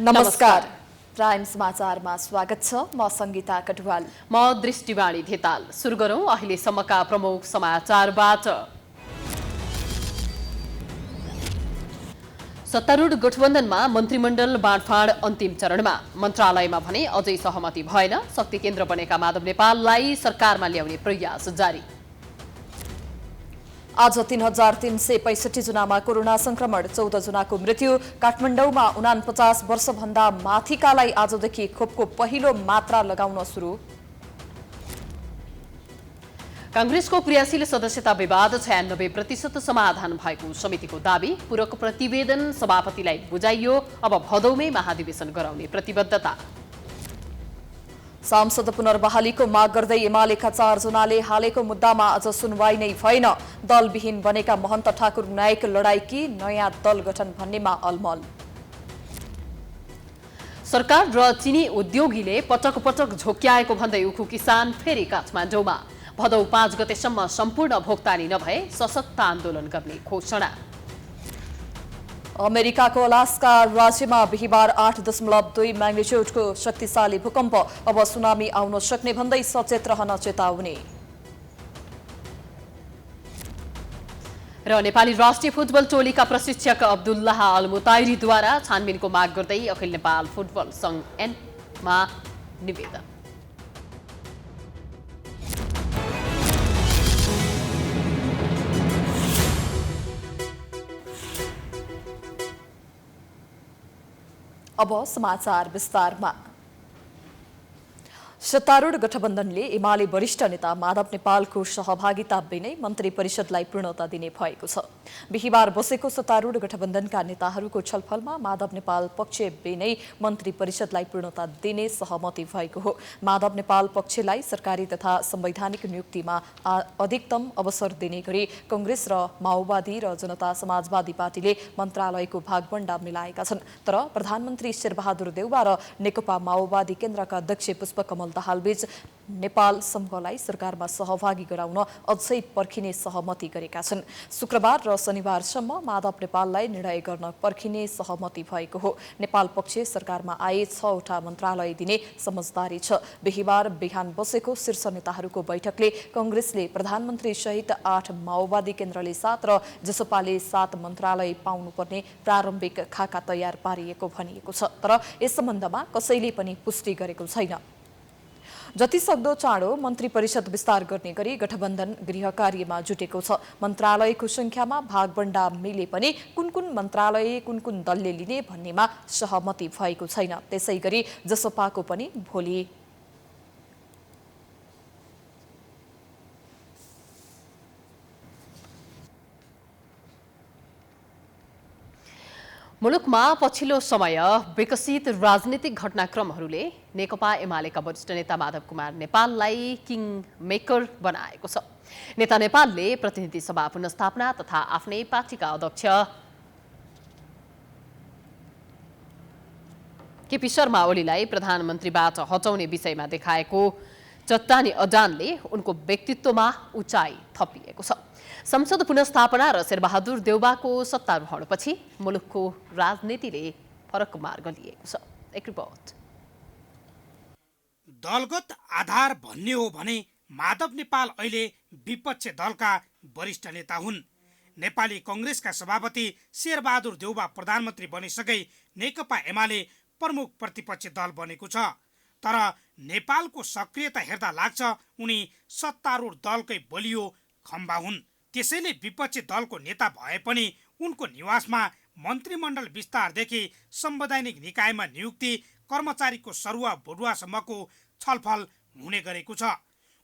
नमस्कार। प्राइम समाचारमा स्वागत छ। म संगीता कटुवाल। म दृष्टिवाणी धेताल। सुरु गरौं अहिलेसम्मका प्रमुख समाचारबाट। सत्तारूढ गठबन्धनमा मन्त्रीमण्डल बाँडफाँड अन्तिम चरणमा। मन्त्रालयमा भने अझै सहमति भएन। शक्ति केन्द्र बनेका माधव नेपाललाई सरकारमा ल्याउने प्रयास जारी। आज 3365 जनामा कोरोना संक्रमण, 14 जनाको मृत्यु। काठमाडौँमा 49 वर्षभन्दा माथिकालाई आजदेखि खोपको पहिलो मात्रा लगाउन सुरु। कांग्रेसको क्रियाशील सदस्यता विवाद 96% समाधान भएको समितिको दावी। पूरक प्रतिवेदन सभापतिलाई बुझाइयो। अब भदौमै महाधिवेशन गराउने प्रतिबद्धता। सांसद पुनर्बहालीको माग गर्दै एमालेका 4 जनाले हालेको मुद्दामा अझ सुनवाई नै भएन। दलविहीन बनेका महन्त ठाकुर न्यायिक लडाईकी नयाँ दल गठन भन्नेमा अलमल। सरकार र चिनी उद्योगीले पटक पटक झोक्याएको भन्दै उखु किसान फेरि काठमाडौँमा। भदौ 5 गतेसम्म सम्पूर्ण भोक्तानी नभए सशक्त आन्दोलन गर्ने घोषणा। अमेरिकाको अलास्का राज्यमा बिहिबार 8.2 म्याग्निट्युडको शक्तिशाली भूकम्प। अब सुनामी आउन सक्ने भन्दै सचेत रहन चेतावनी। र नेपाली राष्ट्रिय फुटबल टोलीका प्रशिक्षक अब्दुल्लाह अल मुताइरीद्वारा छानबिनको माग गर्दै अखिल नेपाल फुटबल संघ एनमा निवेदन। अब समाचार विस्तारमा। सत्तारूढ गठबन्धनले एमाले वरिष्ठ नेता माधव नेपालको सहभागिता बिनै मन्त्री परिषदलाई पूर्णता दिने भएको छ। बिहिबार बसेको सत्तारूढ गठबन्धनका नेताहरूको छलफलमा माधव नेपाल पक्ष बिनै मन्त्री परिषदलाई पूर्णता दिने सहमति भएको हो। माधव नेपाल पक्षलाई सरकारी तथा संवैधानिक नियुक्तिमा अधिकतम अवसर दिने गरी कांग्रेस र माओवादी र जनता समाजवादी पार्टीले मन्त्रालयको भागबण्डा मिलाएका छन्। तर प्रधानमन्त्री शेरबहादुर देउवा र नेकपा माओवादी केन्द्रका अध्यक्ष पुष्पकमल दाहालबीच नेपाल समूहलाई सरकारमा सहभागी गराउन अझै पर्खिने सहमति गरेका छन्। शुक्रबार र शनिबारसम्म माधव नेपाललाई निर्णय गर्न पर्खिने सहमति भएको हो। नेपाल पक्ष सरकारमा आए 6 वटा मन्त्रालय दिने समझदारी छ। बिहिबार बिहान बसेको शीर्ष नेताहरूको बैठकले कांग्रेसले प्रधानमन्त्री सहित 8, माओवादी केन्द्रले 7 र जसपाले 7 मन्त्रालय पाउनुपर्ने प्रारम्भिक खाका तयार पारिएको भनिएको छ। तर यस सम्बन्धमा कसैले पनि पुष्टि गरेको छैन। जतिसक्दो चाँडो मन्त्री परिषद विस्तार गर्ने गरी गठबन्धन गृह कार्यमा जुटेको छ। मन्त्रालयको संख्यामा भागबण्डा मिले पनि कुन मन्त्रालय कुन दलले लिने भन्नेमा सहमति भएको छैन। त्यसैगरी जसपाको पनि भोलि मुलुकमा पछिल्लो समय विकसित राजनीतिक घटनाक्रमहरूले नेकपा एमालेका वरिष्ठ नेता माधव कुमार नेपाललाई किङ मेकर बनाएको छ। नेता नेपालले प्रतिनिधि सभा पुनर्स्थापना तथा आफ्नै पार्टीका अध्यक्ष केपी शर्मा ओलीलाई प्रधानमन्त्रीबाट हटाउने विषयमा देखाएको चट्टानी अडानले उनको व्यक्तित्वमा उचाइ थपिएको छ। संसद पुनर्स्थापना र शेरबहादुर देउवाको सत्तारोहणपछि मुलुकको राजनीतिले फरक मार्ग लिएको छ। एक रिपोर्ट। दलगत आधार भन्ने हो भने माधव नेपाल अहिले विपक्ष दलका वरिष्ठ नेता हुन्। नेपाली कांग्रेसका सभापति शेरबहादुर देउवा प्रधानमन्त्री बनिसकै नेकपा एमाले प्रमुख प्रतिपक्षी दल बनेको छ। तर नेपालको सक्रियता हेर्दा लाग्छ उनी सत्तारूढ दलकै बलियो खम्बा हुन्। त्यसैले विपक्षी दलको नेता भए पनि उनको निवासमा मन्त्रीमण्डल विस्तारदेखि संवैधानिक निकायमा नियुक्ति, कर्मचारीको सरुवा बढुवासम्मको छलफल हुने गरेको छ।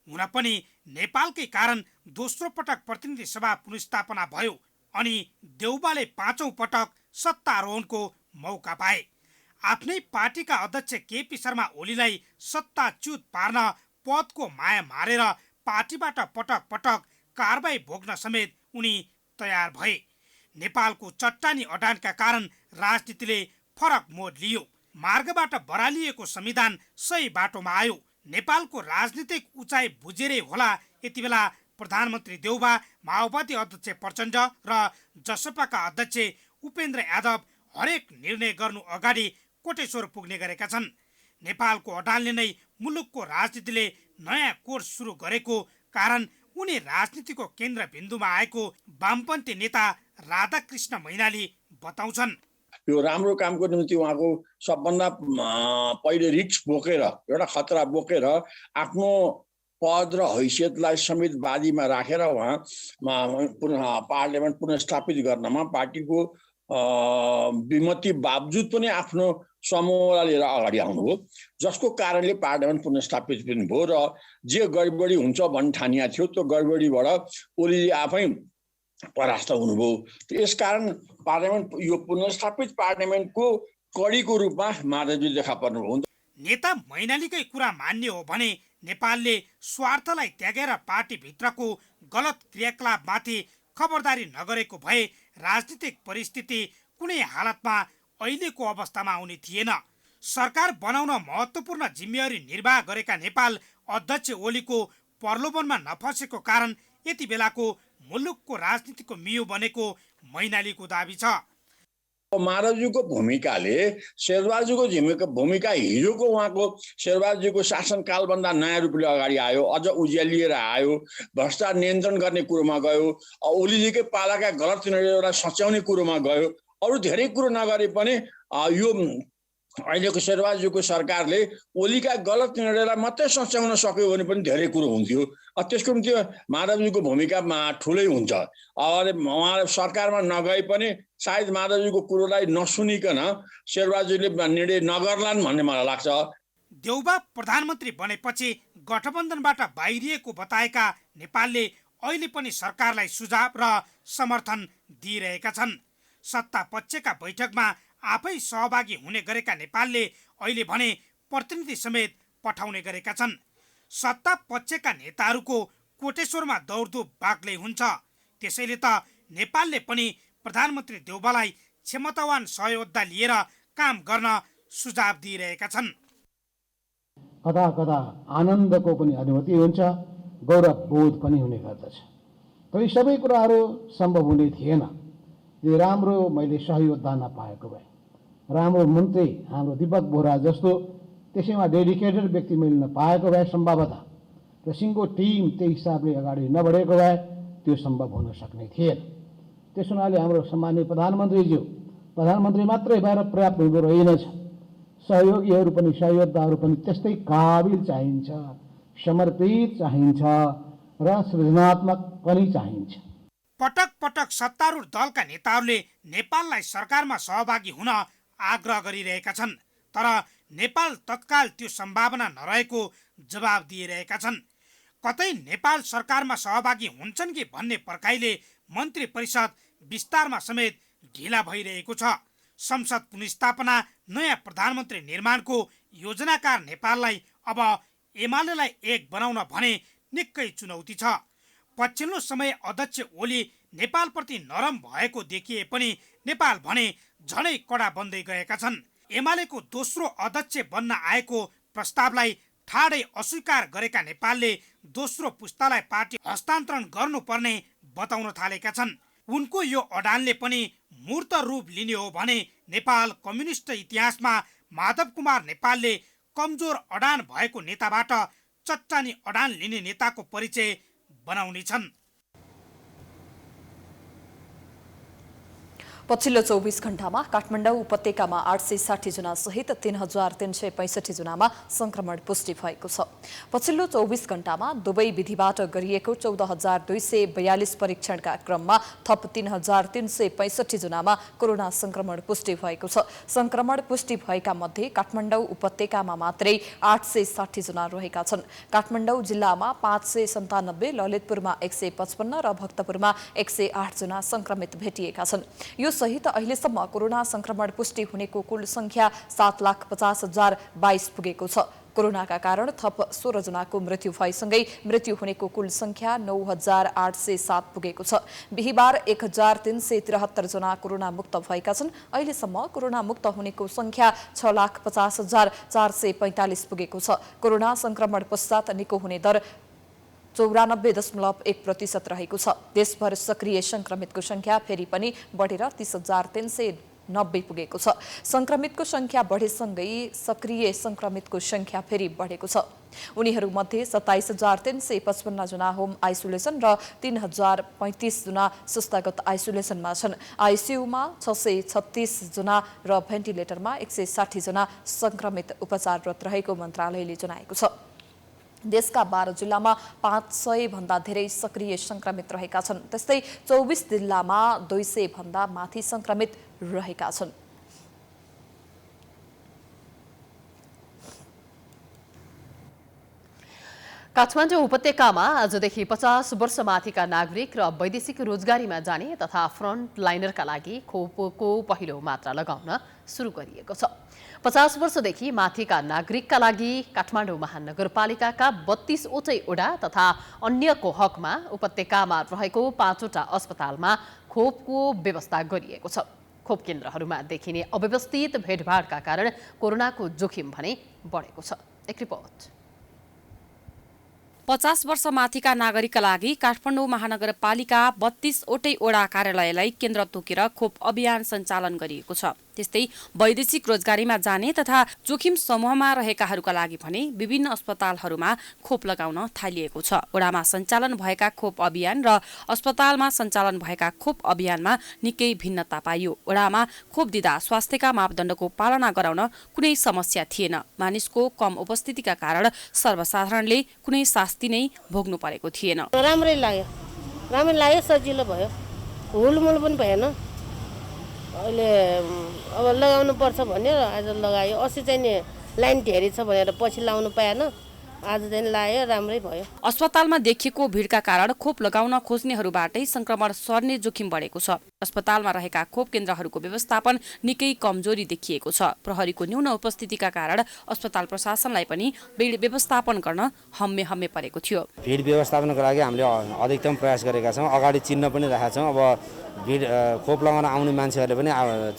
हुन पनि नेपालकै कारण दोस्रो पटक प्रतिनिधि सभा पुनर्स्थापना भयो अनि देउवाले 5औं पटक सत्तारोहणको मौका पाए। आफ्नै पार्टीका अध्यक्ष केपी शर्मा ओलीलाई सत्ताच्युत पार्न पदको माया मारेर पार्टीबाट पटक पटक कारबाही भोग्न समेत उनी तयार भए। नेपालको चट्टानी अडानका कारण राजनीतिले फरक मोड लियो। मार्गबाट बरालिएको संविधान सही बाटोमा आयो। नेपालको राजनीतिक उचाइ बुझेरै होला यति बेला प्रधानमन्त्री देउवा, माओवादी अध्यक्ष प्रचण्ड र जसपाका अध्यक्ष उपेन्द्र यादव हरेक निर्णय गर्नु अगाडि कोटेश्वर पुग्ने गरेका छन्। नेपालको अडानले नै मुलुकको राजनीतिले नयाँ कोर्स सुरु गरेको कारण उनी राजनीतिको केन्द्रबिन्दुमा आएको वामपन्थी नेता राधाकृष्ण मैनाली बताउँछन्। यो राम्रो कामको निम्ति उहाँको सबभन्दा पहिले रिस्क बोकेर एउटा खतरा बोकेर आफ्नो पद र हैसियतलाई समेत बाजीमा राखेर उहाँ पुनः पार्लियामेन्ट पुनर्स्थापित गर्नमा पार्टीको विमति बावजुद पनि आफ्नो समूहलाई लिएर अगाडि आउनुभयो, जसको कारणले पार्लियामेन्ट पुनर्स्थापित पनि भयो र जे गडबडी हुन्छ भन्ने ठानिया थियो त्यो गडबडीबाट ओलीले आफै परास्त हुनुभयो। यसकारण पार्लियामेन्ट यो पुनर्स्थापित पार्लियामेन्टको कडीको रूपमा माधवजी देखा पर्नुभयो। नेता मैनालीकै कुरा मान्ने हो भने नेपालले स्वार्थलाई त्यागेर पार्टीभित्रको गलत क्रियाकलापमाथि खबरदारी नगरेको भए राजनीतिक परिस्थिति कुनै हालतमा अहिलेको अवस्थामा आउने थिएन। सरकार बनाउन महत्त्वपूर्ण जिम्मेवारी निर्वाह गरेका नेपाल अध्यक्ष ओलीको प्रलोभनमा नफसेको कारण यति बेलाको मुलुकको राजनीतिको मियो बनेको मैनालीको दाबी छ। माधवजीको भूमिकाले शेरबहादुरजीको भूमिका हिजोको उहाँको शेरबहादुरजीको शासनकालभन्दा नयाँ रूपले अगाडि आयो, अझ उज्यालिएर आयो, भ्रष्टाचार नियन्त्रण गर्ने कुरोमा गयो, ओलीजीकै पालाका गलत निर्णयलाई सच्याउने कुरोमा गयो। अरू धेरै कुरो नगरे पनि यो अहिलेको शेरबहादुरजीको सरकारले ओलीका गलत निर्णयलाई मात्रै सच्याउन सक्यो भने पनि धेरै कुरो हुन्थ्यो। त्यसको निम्ति माधवजीको भूमिका ठुलै हुन्छ। उहाँ सरकारमा नगए पनि सायद माधवजीको कुरोलाई नसुनिकन शेरबहादुरजीले निर्णय नगर्लान् भन्ने मलाई लाग्छ। देउबा प्रधानमन्त्री बनेपछि गठबन्धनबाट बाहिरिएको बताएका नेपालले अहिले पनि सरकारलाई सुझाव र समर्थन दिइरहेका छन्। सत्ता पक्षका बैठकमा आफै सहभागी हुने गरेका नेपालले अहिले भने प्रतिनिधि समेत पठाउने गरेका छन्। सत्ता पक्षका नेताहरूको कोटेश्वरमा दौडधुप बाक्लै हुन्छ। त्यसैले त नेपालले पनि प्रधानमन्त्री देउबालाई क्षमतावान सहयोद्धा लिएर काम गर्न सुझाव दिइरहेका छन्। कता कता आनन्दको पनि अनुभूति हुन्छ, गौरव बोध पनि हुने गर्दछ। तर यी सबै कुराहरू सम्भव हुने थिएन यो राम्रो मैले सहयोद्धा नपाएको भए, राम्रो मन्त्री हाम्रो दीपक बोहरा जस्तो त्यसैमा डेडिकेटेड व्यक्ति मैले नपाएको भए सम्भवतः र सिङ्गो टिम त्यही हिसाबले अगाडि नबढेको भए त्यो सम्भव हुन सक्ने थिएन। त्यस हुनाले हाम्रो सम्माननीय प्रधानमन्त्री मात्रै भएर पर्याप्त हुँदो रहेनछ, सहयोगीहरू पनि सहयोद्धाहरू पनि त्यस्तै काबिल चाहिन्छ, समर्पित चाहिन्छ र सृजनात्मक पनि चाहिन्छ। पटक पटक सत्तारूढ दलका नेताहरूले नेपाललाई सरकारमा सहभागी हुन आग्रह गरिरहेका छन्, तर नेपाल तत्काल त्यो सम्भावना नरहेको जवाब दिइरहेका छन्। कतै नेपाल सरकारमा सहभागी हुन्छन् कि भन्ने पर्खाइले मन्त्री परिषद विस्तारमा समेत ढिला भइरहेको छ। संसद पुनर्स्थापना, नयाँ प्रधानमन्त्री निर्माणको योजनाकार नेपाललाई अब एमालेलाई एक बनाउन भने निकै चुनौती छ। पछिल्लो समय अध्यक्ष ओली नेपालप्रति नरम भएको देखिए पनि नेपाल भने झनै कडा बन्दै गएका छन्। एमालेको दोस्रो अध्यक्ष बन्न आएको प्रस्तावलाई ठाडै अस्वीकार गरेका नेपालले दोस्रो पुस्तालाई पार्टी हस्तान्तरण गर्नुपर्ने बताउन थालेका छन्। उनको यो अडानले पनि मूर्त रूप लिने हो भने नेपाल कम्युनिस्ट इतिहासमा माधव कुमार नेपालले कमजोर अडान भएको नेताबाट चट्टानी अडान लिने नेताको परिचय बनाउने छन्। पछिल्लो 24 घण्टामा काठमाडौँ उपत्यकामा 860 जना सहित 3365 जनामा संक्रमण पुष्टि भएको छ। पछिल्लो 24 घण्टामा दुवै विधिबाट गरिएको 14242 परीक्षणका क्रममा थप 3365 जनामा कोरोना संक्रमण पुष्टि भएको छ। संक्रमण पुष्टि भएका मध्ये काठमाडौँ उपत्यकामा मात्रै 860 जना रहेका छन्। काठमाडौँ जिल्लामा 597, ललितपुरमा 155 र भक्तपुरमा 108 जना संक्रमित भेटिएका छन्। यो सहित अहिलेसम्म कोरोना संक्रमण पुष्टि हुनेको कुल संख्या 7,50,022 पुगेको छ। कोरोनाका कारण थप 16 जनाको मृत्यु भएसँगै मृत्यु हुनेको कुल संख्या 9,807 पुगेको छ। बिहिबार 1,373 जना कोरोना मुक्त भएका छन्। अहिलेसम्म कोरोना मुक्त हुनेको संख्या 6,50,445 पुगेको छ। कोरोना संक्रमण पश्चात निको हुने दर 94.1% रहेको छ। देशभर सक्रिय संक्रमितको संख्या फेरि पनि बढेर 30,392 90 पुगेको छ। संक्रमितको संख्या बढेसँगै सक्रिय संक्रमितको संख्या फेरि बढेको छ। उनीहरूमध्ये 27,355 जना होम आइसोलेसन र 3,035 जना संस्थागत आइसोलेसनमा छन्। आइसियुमा 636 जना र भेन्टिलेटरमा 160 जना संक्रमित उपचाररत रहेको मन्त्रालयले जनाएको छ। देशका 12 जिल्लामा 500 भन्दा धेरै सक्रिय संक्रमित रहेका छन्। त्यस्तै 24 जिल्लामा 200 भन्दा माथि संक्रमित रहेका छन्। काठमाडौँ उपत्यकामा आजदेखि 50 वर्ष माथिका नागरिक र वैदेशिक रोजगारीमा जाने तथा फ्रन्ट लाइनरका लागि खोपको पहिलो मात्रा लगाउन सुरु गरिएको छ। 50 वर्षदेखि माथिका नागरिकका लागि काठमाडौँ महानगरपालिकाका 32 वटै वडा तथा अन्यको हकमा उपत्यकामा रहेको 5 वटा अस्पतालमा खोपको व्यवस्था गरिएको छ। खोप केन्द्रहरूमा देखिने अव्यवस्थित भेटभाडका कारण कोरोनाको जोखिम भने बढेको छ। एक रिपोर्ट। 50 वर्ष माथिका नागरिकका लागि काठमाडौँ महानगरपालिका 32 वटै वडा कार्यालयलाई केन्द्र तोकेर खोप अभियान सञ्चालन गरिएको छ। त्यस्तै वैदेशिक रोजगारीमा जाने तथा जोखिम समूहमा रहेकाहरूका लागि भने विभिन्न अस्पतालहरूमा खोप लगाउन थालिएको छ। वडामा सञ्चालन भएका खोप अभियान र अस्पतालमा सञ्चालन भएका खोप अभियानमा निकै भिन्नता पाइयो। वडामा खोप दिँदा स्वास्थ्यका मापदण्डको पालना गराउन कुनै समस्या थिएन। मानिसको कम उपस्थितिका कारण सर्वसाधारणले कुनै शास्ति नै भोग्नु परेको थिएन। राम्रै लाग्यो, सजिलो भयो, हुलमुल पनि भएन। अहिले अब लगाउनु पर्छ भनेर आज लगायो। अस्ति चाहिँ नि लाइन धेरै छ भनेर पछि लाउनु पाएन, आज चाहिँ लायो, राम्रै भयो। अस्पतालमा देखिएको भिडका कारण खोप लगाउन खोज्नेहरूबाटै संक्रमण सर्ने जोखिम बढेको छ। अस्पतालमा रहेका खोप केन्द्रहरूको व्यवस्थापन निकै कमजोरी देखिएको छ। प्रहरीको न्यून उपस्थितिका कारण अस्पताल प्रशासनलाई पनि भिड व्यवस्थापन गर्न हम्मे परेको थियो। भिड व्यवस्थापनको लागि हामीले अधिकतम प्रयास गरेका छौँ। अगाडि चिन्ह पनि राखेका छौँ। अब भिड खोप लगाउन आउने मान्छेहरूले पनि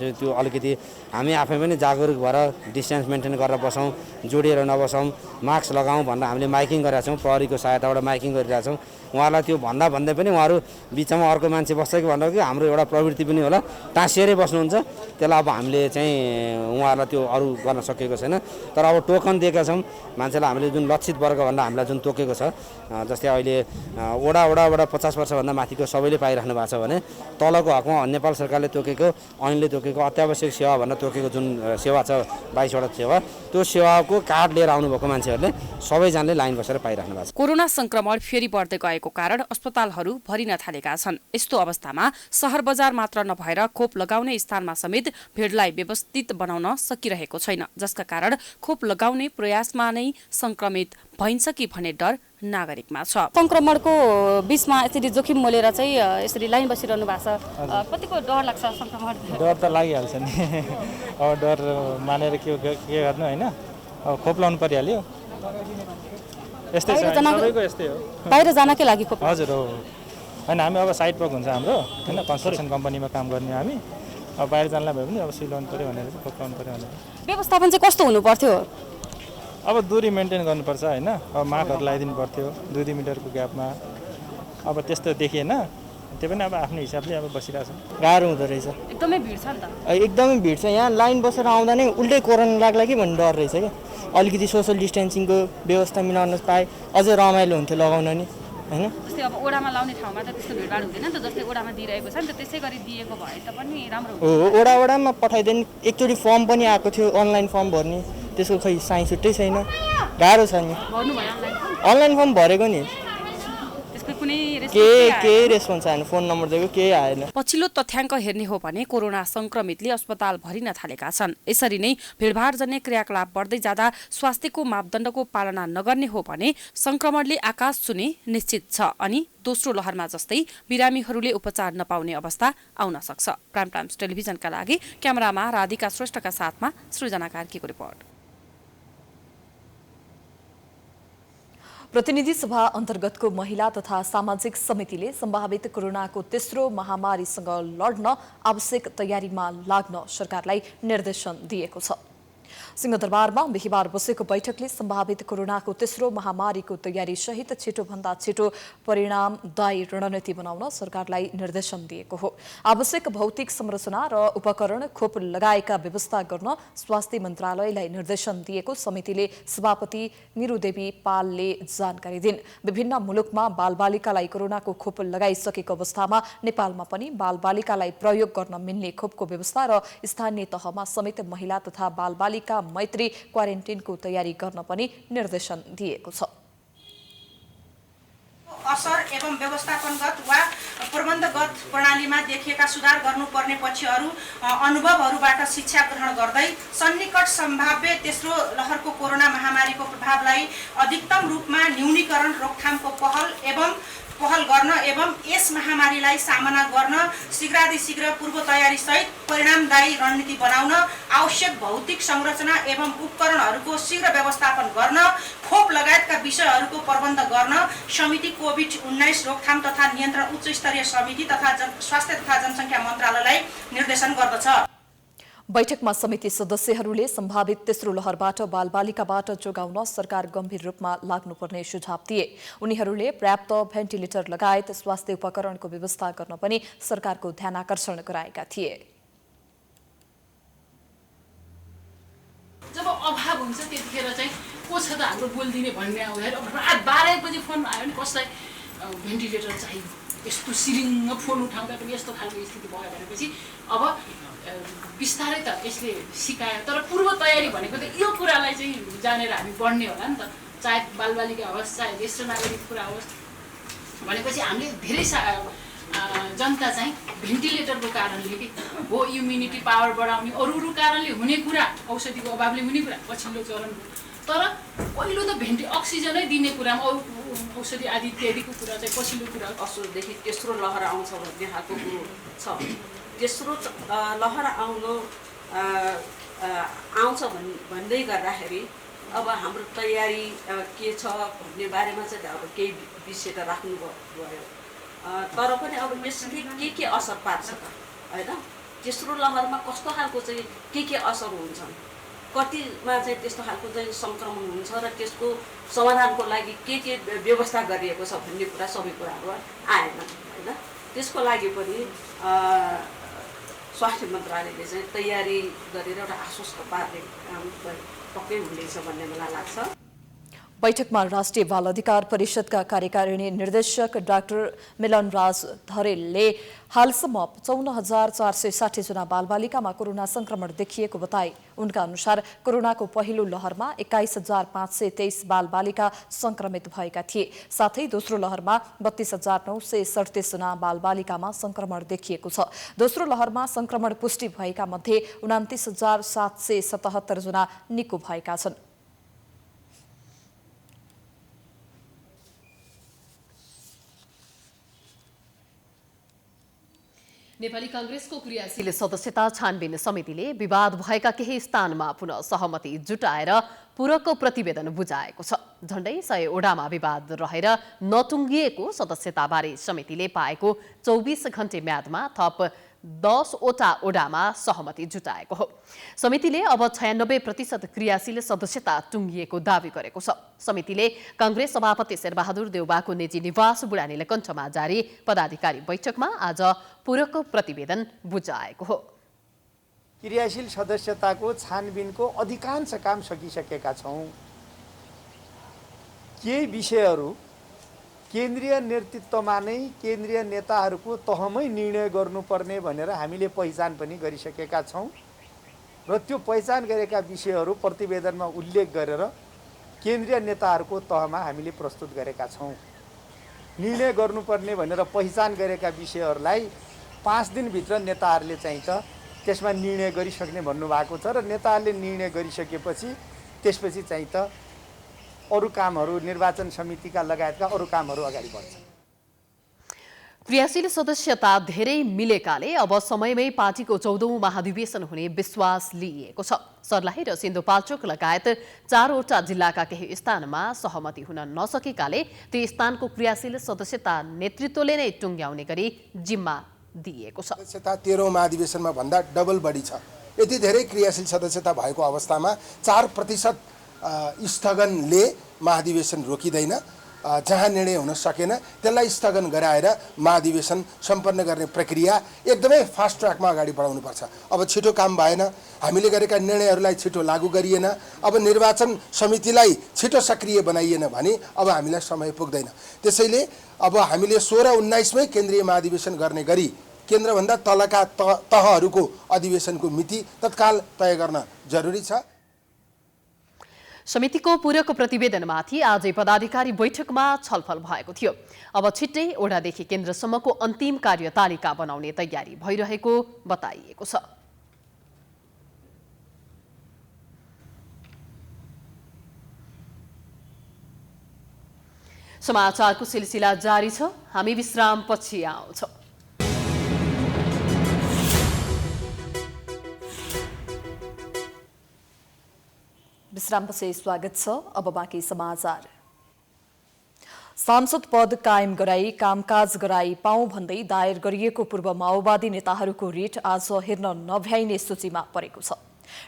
त्यो अलिकति हामी आफै पनि जागरुक भएर डिस्टेन्स मेन्टेन गरेर बसौँ, जोडिएर नबसौँ, मास्क लगाउँ भनेर हामीले माइकिङ गरेका छौँ। प्रहरीको सहायताबाट माइकिङ गरिरहेका छौँ। उहाँलाई त्यो भन्दा पनि उहाँहरू बिचमा अर्को मान्छे बस्छ कि भनेर कि हाम्रो एउटा प्रवृत्ति पनि होला, टाँसिएरै बस्नुहुन्छ। त्यसलाई अब हामीले चाहिँ उहाँहरूलाई त्यो अरू गर्न सकेको छैन। तर अब टोकन दिएका छौँ मान्छेलाई। हामीले जुन लक्षित वर्ग भनेर हामीलाई जुन तोकेको छ, जस्तै अहिले वडाबाट 50 वर्षभन्दा माथिको सबैले पाइराख्नु भएको छ भने तलको हकमा नेपाल सरकारले तोकेको, ऐनले तोकेको अत्यावश्यक सेवा भनेर तोकेको जुन सेवा छ 22 वटा सेवा, त्यो सेवाको कार्ड लिएर आउनुभएको मान्छेहरूले सबैजनाले लाइन बसेर पाइराख्नु भएको छ। कोरोना संक्रमण फेरि बढ्दै गएको कारण अस्पतालहरू भरिन थालेका छन्। यस्तो अवस्थामा शहर बजार मात्र नभएर खोप लगाउने स्थानमा समेत भिडलाई व्यवस्थित बनाउन सकिरहेको छैन, जसका कारण खोप लगाउने प्रयासमा नै संक्रमित भइन्छ कि भन्ने डर नागरिकमा छ। संक्रमणको बीचमा यसरी जोखिम मोलेर चाहिँ यसरी लाइन बसिरहनु भएको छ, कतिको डर लाग्छ? संक्रमण डर त लागिहाल्छ नि। अब डर मानेर के गर्नु होइन, अब खोप लाउनु परिहाल्यो। यस्तै छ, सबैको यस्तै हो। बाहिर जानकै लागि खोप? हजुर हो। होइन, हामी अब साइड वर्क हुन्छ हाम्रो होइन, कन्स्ट्रक्सन कम्पनीमा काम गर्ने हामी। अब बाहिर जानलाई भयो भने अब सिलाउनु पऱ्यो भनेर चाहिँ खोप लाउनु पऱ्यो भनेर। व्यवस्थापन चाहिँ कस्तो हुनु पर्थ्यो? अब दूरी मेन्टेन गर्नुपर्छ होइन। अब मास्कहरू लगाइदिनु पर्थ्यो 2 मिटरको ग्यापमा। अब त्यस्तो देखिएन, त्यो पनि अब आफ्नो हिसाबले अब बसिरहेको छ। गाह्रो हुँदो रहेछ, एकदमै भिड छ नि त। एकदमै भिड छ। यहाँ लाइन बसेर आउँदा नै उल्टै कोरोना लाग्ला कि भन्ने डर रहेछ क्या। अलिकति सोसल डिस्टेन्सिङको व्यवस्था मिलाउन पाए अझै रमाइलो हुन्थ्यो लगाउन नि होइन। जस्तै अब ओडामा लाउने ठाउँमा त त्यस्तो भिडभाड हुँदैन नि त। जस्तै ओडामा दिइरहेको छ नि त, त्यसै गरी दिएको भए त पनि राम्रो हो। ओडामा पठाइदियो नि। एकचोटि फर्म पनि आएको थियो, अनलाइन फर्म भर्ने, त्यसको खै साइन छुट्टै छैन। गाह्रो छ नि। अनलाइन फर्म भरेको नि, केही रेस्पोन्स आएन। फोन नम्बर दिएको केही आएन। पछिल्लो तथ्याङ्क हेर्ने हो भने कोरोना संक्रमितले अस्पताल भरिन थालेका छन्। यसरी नै भिडभाडजन्य क्रियाकलाप बढ्दै जाँदा स्वास्थ्यको मापदण्डको पालना नगर्ने हो भने संक्रमणले आकाश छुने निश्चित छ अनि दोस्रो लहरमा जस्तै बिरामीहरूले उपचार नपाउने अवस्था आउन सक्छ। प्राइम टाइम्स टेलिभिजनका लागि क्यामेरामा राधिका श्रेष्ठका साथमा सृजना कार्कीको रिपोर्ट। प्रतिनिधि सभा अन्तर्गतको महिला तथा सामाजिक समितिले सम्भावित कोरोनाको तेस्रो महामारीसँग लड्न आवश्यक तयारीमा लाग्न सरकारलाई निर्देशन दिएको छ। सिंहदरबारमा बिहिबार बसेको बैठकले सम्भावित कोरोनाको तेस्रो महामारीको तयारी सहित छिटोभन्दा छिटो परिणामदायी रणनीति बनाउन सरकारलाई निर्देशन दिएको हो। आवश्यक भौतिक संरचना र उपकरण खोप लगाएका व्यवस्था गर्न स्वास्थ्य मन्त्रालयलाई निर्देशन दिएको समितिले सभापति निरुदेवी पालले जानकारी दिन्। विभिन्न मुलुकमा बालबालिकालाई कोरोनाको खोप लगाइसकेको अवस्थामा नेपालमा पनि बालबालिकालाई प्रयोग गर्न मिल्ने खोपको व्यवस्था र स्थानीय तहमा समेत महिला तथा बालबालिका मैत्री क्वारेन्टिनको तयारी गर्न पनि निर्देशन दिएको छ। असर एवं व्यवस्थापनगत वा प्रबन्धगत प्रणालीमा देखिएका सुधार गर्नुपर्ने पक्षहरू अनुभवहरूबाट शिक्षा ग्रहण गर्दै सन्निकट सम्भाव्य तेस्रो लहरको कोरोना महामारीको प्रभावलाई अधिकतम रूपमा न्यूनीकरण रोकथामको पहल गर्न एवं यस महामारीलाई सामना गर्न शीघ्रातिशीघ्र पूर्व तयारी सहित परिणामदायी रणनीति बनाउन आवश्यक भौतिक संरचना एवं उपकरणहरूको शीघ्र व्यवस्थापन गर्न खोप लगायतका विषयहरूको प्रबन्ध गर्न समिति कोभिड-19 रोकथाम तथा नियन्त्रण उच्च स्तरीय समिति तथा स्वास्थ्य तथा जनसङ्ख्या मन्त्रालयलाई निर्देशन गर्दछ। बैठकमा समिति सदस्यहरूले सम्भावित तेस्रो लहरबाट बालबालिकाबाट जोगाउन सरकार गम्भीर रूपमा लाग्नुपर्ने सुझाव दिए। उनीहरूले पर्याप्त भेन्टिलेटर लगायत स्वास्थ्य उपकरणको व्यवस्था गर्न पनि सरकारको ध्यान आकर्षण गराएका थिए। जब अभाव हुन्छ त्यतिखेर चाहिँ को छ त हाम्रो बोलिदिने भन्ने आउँदाखेरि अब रात 12 बजे फोन आयो भने कसलाई भेन्टिलेटर चाहियो, यस्तो सिरिङ फोन उठाउँदा पनि यस्तो खालको स्थिति भयो भनेपछि अब बिस्तारै त यसले सिकायो। तर पूर्व तयारी भनेको त यो कुरालाई चाहिँ जानेर हामी बढ्ने होला नि त, चाहे बालबालिका होस् चाहे ज्येष्ठ नागरिक कुरा होस्। भनेपछि हामीले धेरै जनता चाहिँ भेन्टिलेटरको कारणले हो इम्युनिटी पावर बढाउने अरू कारणले हुने कुरा, औषधिको अभावले हुने कुरा पछिल्लो चरण। तर पहिलो त अक्सिजनै दिने कुरामा औषधि आदि इत्यादिको कुरा चाहिँ पछिल्लो कुरा। असोजदेखि तेस्रो लहर आउँछ भन्ने खालको कुरो छ। तेस्रो लहर आउँछ भन्दै गर्दाखेरि अब हाम्रो तयारी के छ भन्ने बारेमा चाहिँ अब केही विषय त राख्नु भयो। तर पनि अब यसले के असर पार्छ त होइन, तेस्रो लहरमा कस्तो खालको चाहिँ के असर हुन्छ, कतिमा चाहिँ त्यस्तो खालको चाहिँ सङ्क्रमण हुन्छ र त्यसको समाधानको लागि के व्यवस्था गरिएको छ भन्ने कुरा सबै कुराहरू आएन होइन। त्यसको लागि पनि स्वास्थ्य मन्त्रालयले चाहिँ तयारी गरेर एउटा आश्वस्त पार्ने काम पक्कै हुनेछ भन्ने मलाई लाग्छ। बैठकमा राष्ट्रिय बाल अधिकार परिषदका कार्यकारिणी निर्देशक डाक्टर मिलनराज धरेलले हालसम्म 54,460 जना बालबालिकामा कोरोना संक्रमण देखिएको बताए। उनका अनुसार कोरोनाको पहिलो लहरमा 21,523 बालबालिका संक्रमित भएका थिए। साथै दोस्रो लहरमा 32,937 जना बालबालिकामा संक्रमण देखिएको छ। दोस्रो लहरमा संक्रमण पुष्टि भएका मध्ये 29,777 जना निको भएका छन्। नेपाली कांग्रेसको क्रियाशील सदस्यता छानबिन समितिले विवाद भएका केही स्थानमा पुनः सहमति जुटाएर पूरकको प्रतिवेदन बुझाएको छ। झण्डै 100 ओडामा विवाद रहेर नटुङ्गिएको सदस्यताबारे समितिले पाएको 24 घण्टे म्यादमा थप 10 वटा ओडामा सहमति जुटाएको हो। समितिले अब 96% क्रियाशील सदस्यता टुङ्गिएको दावी गरेको छ। समितिले कांग्रेस सभापति शेरबहादुर देउबाको निजी निवास बुढानीलकण्ठमा जारी पदाधिकारी बैठकमा आज पूरकको प्रतिवेदन बुझाएको हो। क्रियाशील सदस्यताको छानबिनको अधिकांश काम सकिसकेका छौँ। केही विषयहरू केन्द्रीय नेतृत्वमा नै केन्द्रीय नेताहरूको तहमै निर्णय गर्नुपर्ने भनेर हामीले पहिचान पनि गरिसकेका छौँ र त्यो पहिचान गरेका विषयहरू प्रतिवेदनमा उल्लेख गरेर केन्द्रीय नेताहरूको तहमा हामीले प्रस्तुत गरेका छौँ। निर्णय गर्नुपर्ने भनेर पहिचान गरेका विषयहरूलाई 5 दिनभित्र नेताहरूले चाहिँ त त्यसमा निर्णय गरिसक्ने भन्नुभएको छ र नेताहरूले निर्णय गरिसकेपछि त्यसपछि चाहिँ त अरू कामहरू निर्वाचन समितिका लगायतका अरू कामहरू अगाडि बढ्छन्। क्रियाशील सदस्यता धेरै मिलेकाले अब समयमै पार्टीको 14औं महाधिवेशन हुने विश्वास लिइएको छ। सर्लाही र सिन्धुपाल्चोक लगायत 4 वटा जिल्लाका केही स्थानमा सहमति हुन नसकेकाले ती स्थानको क्रियाशील सदस्यता नेतृत्वले नै टुङ्ग्याउने गरी जिम्मा दिएको छ। सदस्यता 13औं महाधिवेशनमा भन्दा डबल बढी छ। यति धेरै क्रियाशील सदस्यता भएको अवस्थामा 4% स्थगनले महाधिवेशन रोकिँदैन। जहाँ निर्णय हुन सकेन त्यसलाई स्थगन गराएर महाधिवेशन सम्पन्न गर्ने प्रक्रिया एकदमै फास्ट ट्र्याकमा अगाडि बढाउनुपर्छ। अब छिटो काम भएन, हामीले गरेका निर्णयहरूलाई छिटो लागू गरिएन, अब निर्वाचन समितिलाई छिटो सक्रिय बनाइएन भने अब हामीलाई समय पुग्दैन। त्यसैले अब हामीले 16-19मै केन्द्रीय महाधिवेशन गर्ने गरी केन्द्रभन्दा तलका तहहरूको अधिवेशनको मिति तत्काल तय गर्न जरुरी छ। समितिको पूरक प्रतिवेदनमाथि आजै पदाधिकारी बैठकमा छलफल भएको थियो। अब छिट्टै ओडादेखि केन्द्रसम्मको अन्तिम कार्यतालिका बनाउने तयारी भइरहेको बताइएको छ। समाचारको सिलसिला जारी छ, हामी विश्रामपछि आउँछौँ। विश्रामपछि स्वागत छ। अब बाँकी समाचार। सांसद पद कायम गराई कामकाज गराई पाऊँ भन्दै दायर गरिएको पूर्व माओवादी नेताहरूको रिट आज हेर्न नभ्याइने सूचीमा परेको छ।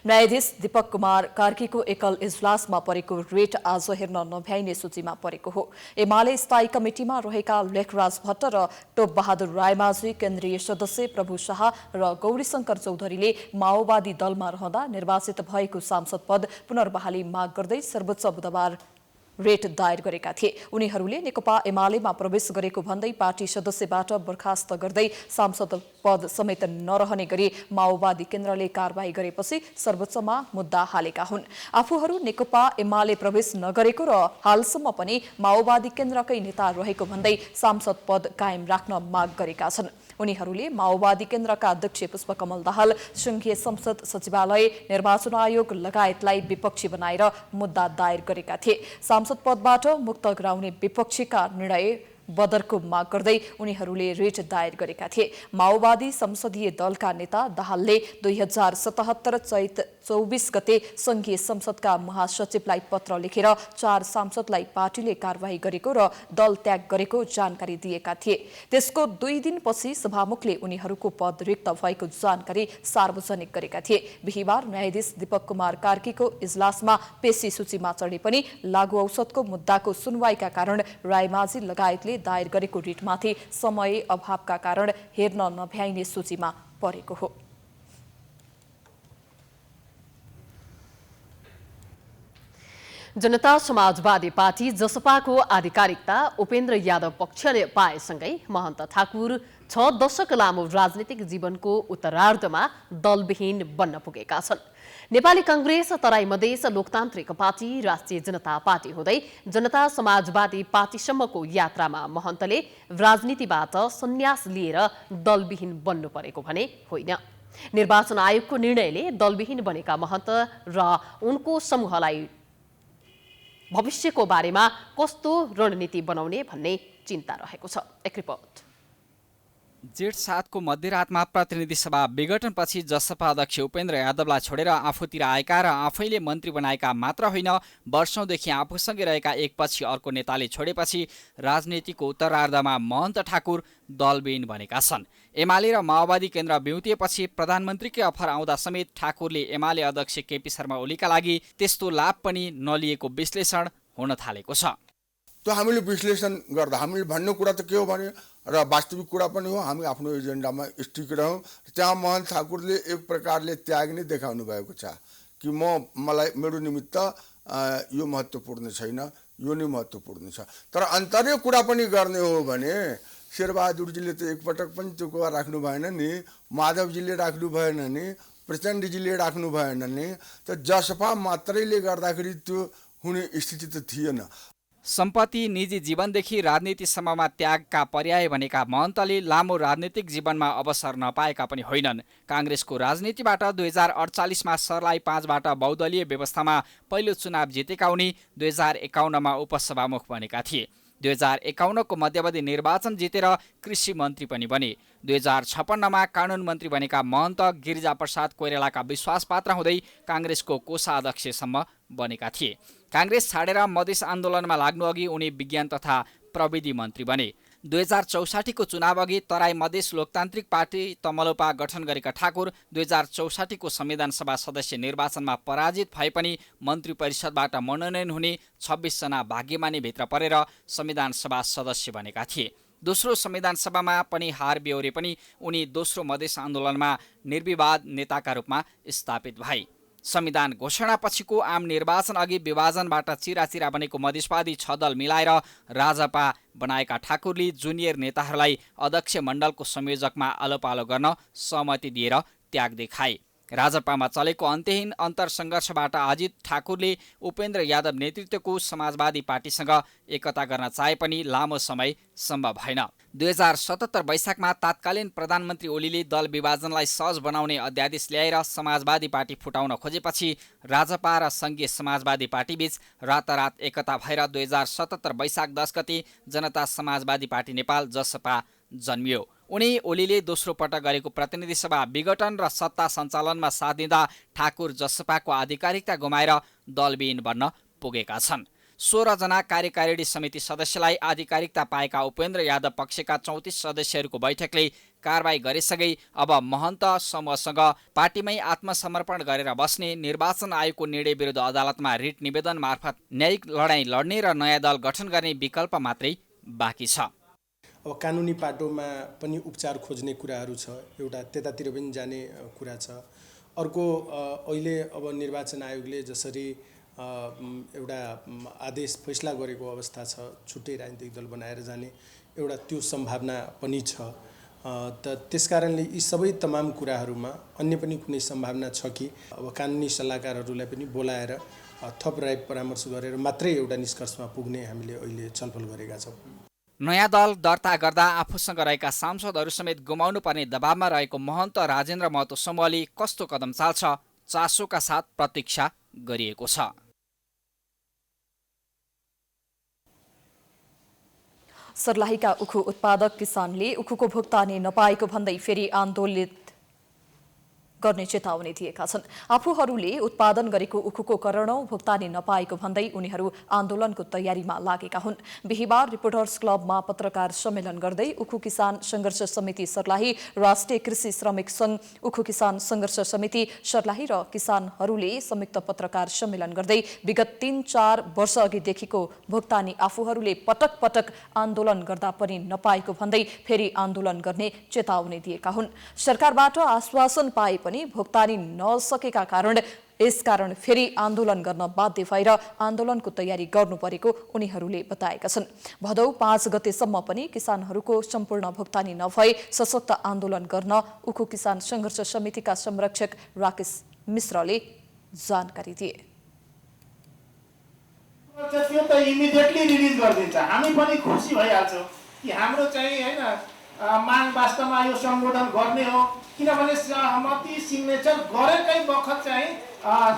न्यायाधीश दीपक कुमार कार्कीको एकल इजलासमा परेको रेट आज हेर्न नभ्याइने सूचीमा परेको हो। एमाले स्थायी कमिटिमा रहेका लेखराज भट्ट र टोप बहादुर रायमाझी, केन्द्रीय सदस्य प्रभु शाह र गौरीशंकर चौधरीले माओवादी दलमा रहँदा निर्वाचित भएको सांसद पद पुनर्बहाली माग गर्दै सर्वोच्च बुधबार रेट दायर गरेका थिए। उनीहरूले नेकपा एमालेमा प्रवेश गरेको भन्दै पार्टी सदस्यबाट बर्खास्त गर्दै सांसद पद समेत नरहने गरी माओवादी केन्द्रले कारबाही गरेपछि सर्वोच्चमा मुद्दा हालेका हुन्। आफूहरू नेकपा एमाले प्रवेश नगरेको र हालसम्म पनि माओवादी केन्द्रकै नेता रहेको भन्दै सांसद पद कायम राख्न माग गरेका छन्। उनीहरूले माओवादी केन्द्रका अध्यक्ष पुष्पकमल दाहाल, संघीय संसद सचिवालय, निर्वाचन आयोग लगायतलाई विपक्षी बनाएर मुद्दा दायर गरेका थिए। सांसद पदबाट मुक्त गराउने विपक्षीका निर्णय बदरको माग गर्दै उनीहरूले रेट दायर गरेका थिए। माओवादी संसदीय दलका नेता दाहालले 2077 चैत 24 गते संघीय संसदका महासचिवलाई पत्र लेखेर 4 सांसदलाई पार्टीले कारवाही गरेको र दल त्याग गरेको जानकारी दिएका थिए। त्यसको 2 दिनपछि सभामुखले उनीहरूको पद रिक्त भएको जानकारी सार्वजनिक गरेका थिए। बिहीबार न्यायाधीश दीपक कुमार कार्कीको इजलासमा पेशी सूचीमा चढे पनि लागू औषधको मुद्दाको सुनवाईका कारण रायमाझी लगायतले दायर गरेको रिटमाथि समय अभावका कारण हेर्न नभ्याइने सूचीमा परेको हो। जनता समाजवादी पार्टी जसपाको आधिकारिकता उपेन्द्र यादव पक्षले पाएसँगै महन्त ठाकुर 6 दशक लामो राजनीतिक जीवनको उत्तरार्धमा दलविहीन बन्न पुगेका छन्। नेपाली कांग्रेस, तराई मधेस लोकतान्त्रिक पार्टी, राष्ट्रिय जनता पार्टी हुँदै जनता समाजवादी पार्टीसम्मको यात्रामा महन्तले राजनीतिबाट सन्यास लिएर दलविहीन बन्नु परेको भने होइन। निर्वाचन आयोगको निर्णयले दलविहीन बनेका महन्त र उनको समूहलाई भविष्यको बारेमा कस्तो रणनीति बनाउने भन्ने चिन्ता रहेको छ। एक रिपोर्ट। जेठ 7 को मध्यरातमा प्रतिनिधि सभा विघटनपछि जसपा अध्यक्ष उपेन्द्र यादवलाई छोडेर आफूतिर आएका र आफैले मन्त्री बनाएका मात्र होइन, वर्षौंदेखि आफूसँगै रहेका एकपछि अर्को नेताले छोडेपछि राजनीतिको उत्तरार्धमा महन्त ठाकुर दलविहीन बनेका छन्। एमाले र माओवादी केन्द्र बिउतिएपछि प्रधानमन्त्रीकै अफर आउँदा समेत ठाकुरले एमाले अध्यक्ष केपी शर्मा ओलीका लागि त्यस्तो लाभ पनि नलिएको विश्लेषण हुन थालेको छ। त्यो हामीले विश्लेषण गर्दा हामीले भन्ने कुरा त के हो भने र वास्तविक कुरा पनि हो, हामी आफ्नो एजेन्डामा स्टिक रहौँ। त्यहाँ महन्त ठाकुरले एक प्रकारले त्याग नै देखाउनु भएको छ कि मलाई मेरो निमित्त यो महत्त्वपूर्ण छैन, यो नै महत्त्वपूर्ण छ। तर अन्तर्य कुरा पनि गर्ने हो भने शेरबहादुरजीले त एकपटक पनि त्यो कुरा राख्नु भएन नि, माधवजीले राख्नु भएन नि, प्रचण्डजीले राख्नु भएन नि, त जसपा मात्रैले गर्दाखेरि त्यो हुने स्थिति त थिएन। सम्पत्ति, निजी जीवनदेखि राजनीतिसम्ममा त्यागका पर्याय भनेका महन्तले लामो राजनीतिक जीवनमा अवसर नपाएका पनि होइनन्। कांग्रेसको राजनीतिबाट 2048मा सर्लाही 5बाट बहुदलीय व्यवस्थामा पहिलो चुनाव जितेका उनी 2051मा उपसभामुख बनेका थिए। 2051को मध्यावधि निर्वाचन जितेर कृषि मन्त्री पनि बने। 2056मा कानुन मन्त्री बनेका महन्त गिरिजाप्रसाद कोइरालाका विश्वासपात्र हुँदै कांग्रेसको कोषाध्यक्षसम्म बनेका थिए। कांग्रेस छाडेर मधेस आन्दोलनमा लाग्नु अघि उनी विज्ञान तथा प्रविधि मन्त्री बने। 2064 को चुनावअघि तराई मधेस लोकतान्त्रिक पार्टी तमलोपा गठन गरेका ठाकुर 2064 को संविधान सभा सदस्य निर्वाचनमा पराजित भए पनि मन्त्री परिषदबाट मनोनयन हुने 26 जना भाग्यमानी भित्र परेर संविधान सभा सदस्य बनेका थिए। दोस्रो संविधान सभामा पनि हार बेहोरे पनि उनी दोस्रो मधेस आन्दोलनमा निर्विवाद नेताका रूपमा स्थापित भए। संविधान घोषणापछिको आम निर्वाचन अघि विभाजनबाट चिराचिरा बनेको मधेसवादी 6 दल मिलाएर राजपा बनाएका ठाकुरले जुनियर नेताहरूलाई अध्यक्ष मण्डलको संयोजकमा आलोपालो गर्न सहमति दिएर त्याग देखाए। राजपामा चलेको अन्त्यहीन अन्तरसङ्घर्षबाट अजित ठाकुरले उपेन्द्र यादव नेतृत्वको समाजवादी पार्टीसँग एकता गर्न चाहे पनि लामो समय सम्भव भएन। 2077 वैशाखमा तात्कालीन प्रधानमन्त्री ओलीले दल विभाजनलाई सहज बनाउने अध्यादेश ल्याएर समाजवादी पार्टी फुटाउन खोजेपछि राजपा र सङ्घीय समाजवादी पार्टीबीच रातारात एकता भएर 2077 वैशाख 10 गते जनता समाजवादी पार्टी नेपाल जसपा जन्मियो। उनी ओलीले दोस्रो पटक गरेको प्रतिनिधि सभा विघटन र सत्ता सञ्चालनमा साथ दिँदा ठाकुर जसपाको आधिकारिकता गुमाएर दलविहीन बन्न पुगेका छन्। 16 जना कार्यकारिणी समिति सदस्यलाई आधिकारिकता पाएका उपेन्द्र यादव पक्षका 34 सदस्यहरूको बैठकले कारबाही गरेसँगै अब महन्त समूहसँग पार्टीमै आत्मसमर्पण गरेर बस्ने, निर्वाचन आयोगको निर्णय विरुद्ध अदालतमा रिट निवेदन मार्फत न्यायिक लडाईँ लड्ने र नयाँ दल गठन गर्ने विकल्प मात्रै बाँकी छ। अब कानुनी पाटोमा पनि उपचार खोज्ने कुराहरू छ, एउटा त्यतातिर पनि जाने कुरा छ। अर्को अहिले अब निर्वाचन आयोगले जसरी एउटा आदेश फैसला गरेको अवस्था छ छुट्टै राजनीतिक दल बनाएर जाने, एउटा त्यो सम्भावना पनि छ। त त्यसकारणले यी सबै तमाम कुराहरूमा अन्य पनि कुनै सम्भावना छ कि अब कानुनी सल्लाहकारहरूलाई पनि बोलाएर थप राय परामर्श गरेर मात्रै एउटा निष्कर्षमा पुग्ने हामीले अहिले छलफल गरेका छौँ। नयाँ दल दर्ता गर्दा आफूसँग रहेका सांसदहरू समेत गुमाउनु पर्ने दबावमा रहेको महन्त राजेन्द्र महतो समूहले कस्तो कदम चाल्छ, चासोका साथ प्रतीक्षा गरिएको छ। सर्लाहीका उखु उत्पादक किसानले उखुको भुक्तानी नपाएको भन्दै फेरि आन्दोलित गर्ने चेतावनी दिएका छन्। आफूहरूले उत्पादन गरेको उखुको करोडौं भुक्तानी नपाएको भन्दै उनीहरू आन्दोलनको तयारीमा लागेका हुन्। बिहिबार रिपोर्टर्स क्लबमा पत्रकार सम्मेलन गर्दै उखु किसान संघर्ष समिति सर्लाही, राष्ट्रिय कृषि श्रमिक संघ, उखु किसान संघर्ष समिति सर्लाही र किसानहरूले संयुक्त पत्रकार सम्मेलन गर्दै विगत 3-4 वर्ष अघिदेखिको भुक्तानी आफूहरूले पटक पटक आन्दोलन गर्दा पनि नपाएको भन्दै फेरि आन्दोलन गर्ने चेतावनी दिएका हुन्। सरकारबाट आश्वासन पाए पनि भुक्तानी नसकेका कारण यसकारण फेरि आन्दोलन गर्न बाध्य भएर आन्दोलनको तयारी गर्नु परेको उनीहरूले बताएका छन्। भदौ 5 गतेसम्म पनि किसानहरूको सम्पूर्ण भुक्तानी नभए सशक्त आन्दोलन गर्न उखु किसान संघर्ष समितिका संरक्षक राकेश मिश्रले जानकारी दिए। त्यो त इमिडिएटली रिलिज गरिदिन्छ, हामी पनि खुसी भइहाल्छौँ कि हाम्रो चाहिँ हैन माग वास्तवमा यो सम्बोधन गर्ने हो, किनभने सहमति सिग्नेचर गरेकै बखत चाहिँ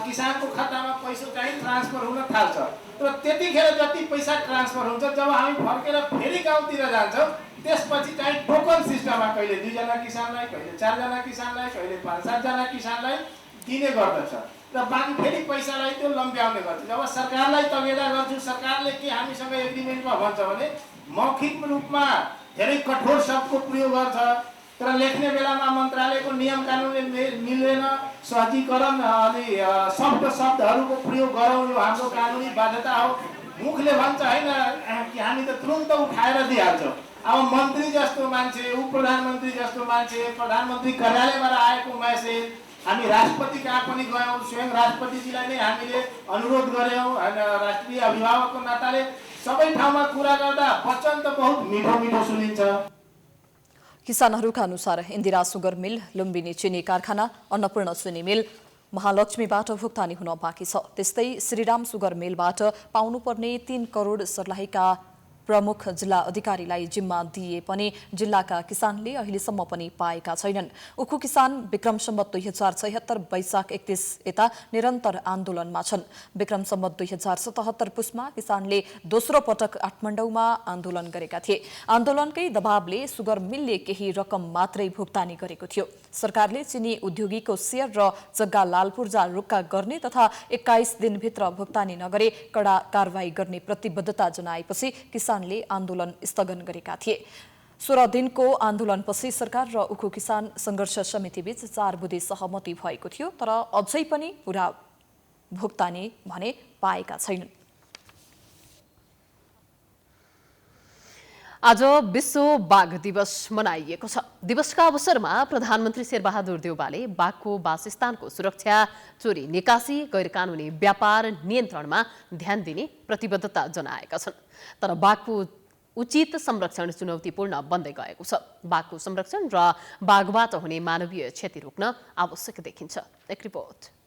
किसानको खातामा पैसा चाहिँ ट्रान्सफर हुन थाल्छ। तर त्यतिखेर जति पैसा ट्रान्सफर हुन्छ, जब हामी फर्केर फेरि गाउँतिर जान्छौँ त्यसपछि चाहिँ टोकन सिस्टममा कहिले 2 जना किसानलाई, कहिले 4 जना किसानलाई, कहिले 5-7 जना किसानलाई दिने गर्दछ र बाँकी फेरि पैसालाई त्यो लम्ब्याउने गर्छ। जब सरकारलाई तगेदा गर्छु, सरकारले के हामीसँग एग्रिमेन्टमा भन्छ भने मौखिक रूपमा धेरै कठोर शब्दको प्रयोग गर्छ, तर लेख्ने बेलामा मन्त्रालयको नियम कानुनले मिल्दैन, सहजीकरण अलि सफ्ट शब्दहरूको प्रयोग गरौँ, यो हाम्रो कानुनी बाध्यता हो। मुखले भन्छ हैन कि हामी त तुरुन्त उठाएर दिइहाल्छौँ। अब मन्त्री जस्तो मान्छे, उप प्रधानमन्त्री जस्तो मान्छे, प्रधानमन्त्री कार्यालयबाट आएको म्यासेज हामी राष्ट्रपति कहाँ पनि गयौँ, स्वयं राष्ट्रपतिजीलाई नै हामीले अनुरोध गऱ्यौँ। राष्ट्रिय अभिभावकको नाताले सबै ठाउँमा कुरा गर्दा वचन त बहुत मिठो मिठो सुनिन्छ। किसानहरूका अनुसार इन्दिरा सुगर मिल, लुम्बिनी चिनी कारखाना, अन्नपूर्ण चिनी मिल, महालक्ष्मीबाट भुक्तानी हुन बाँकी छ। त्यस्तै श्रीराम सुगर मिलबाट पाउनुपर्ने 3 करोड सर्लाहीका प्रमुख जिल्ला अधिकारीलाई जिम्मा दिए पनि जिल्लाका किसानले अहिलेसम्म पनि पाएका छैनन्। उखु किसान विक्रम सम्वत 2076 वैशाख 31 यता निरन्तर आन्दोलनमा छन्। विक्रम सम्वत 2077 पुसमा किसानले दोस्रो पटक काठमाडौँमा आन्दोलन गरेका थिए। आन्दोलनकै दबावले सुगर मिलले केही रकम मात्रै भुक्तानी गरेको थियो। सरकारले चिनी उद्योगीको शेयर र जग्गा लालपूर्जा रुक्का गर्ने तथा 21 दिनभित्र भुक्तानी नगरे कडा कारवाही गर्ने प्रतिबद्धता जनाएपछि किसान किसानले आन्दोलन स्थगन गरेका थिए। 16 दिनको आन्दोलनपछि सरकार र उखु किसान संघर्ष समितिबीच 4 बुँदे सहमति भएको थियो, तर अझै पनि पूरा भुक्तानी भने पाएका छैनन्। आज विश्व बाघ दिवस मनाइएको छ। दिवसका अवसरमा प्रधानमन्त्री शेरबहादुर देउवाले बाघको वासस्थानको सुरक्षा, चोरी निकासी, गैरकानूनी व्यापार नियन्त्रणमा ध्यान दिने प्रतिबद्धता जनाएका छन्। तर बाघको उचित संरक्षण चुनौतीपूर्ण बन्दै गएको छ। बाघको संरक्षण र बाघबाट हुने मानवीय क्षति रोक्न आवश्यक देखिन्छ। एक रिपोर्ट।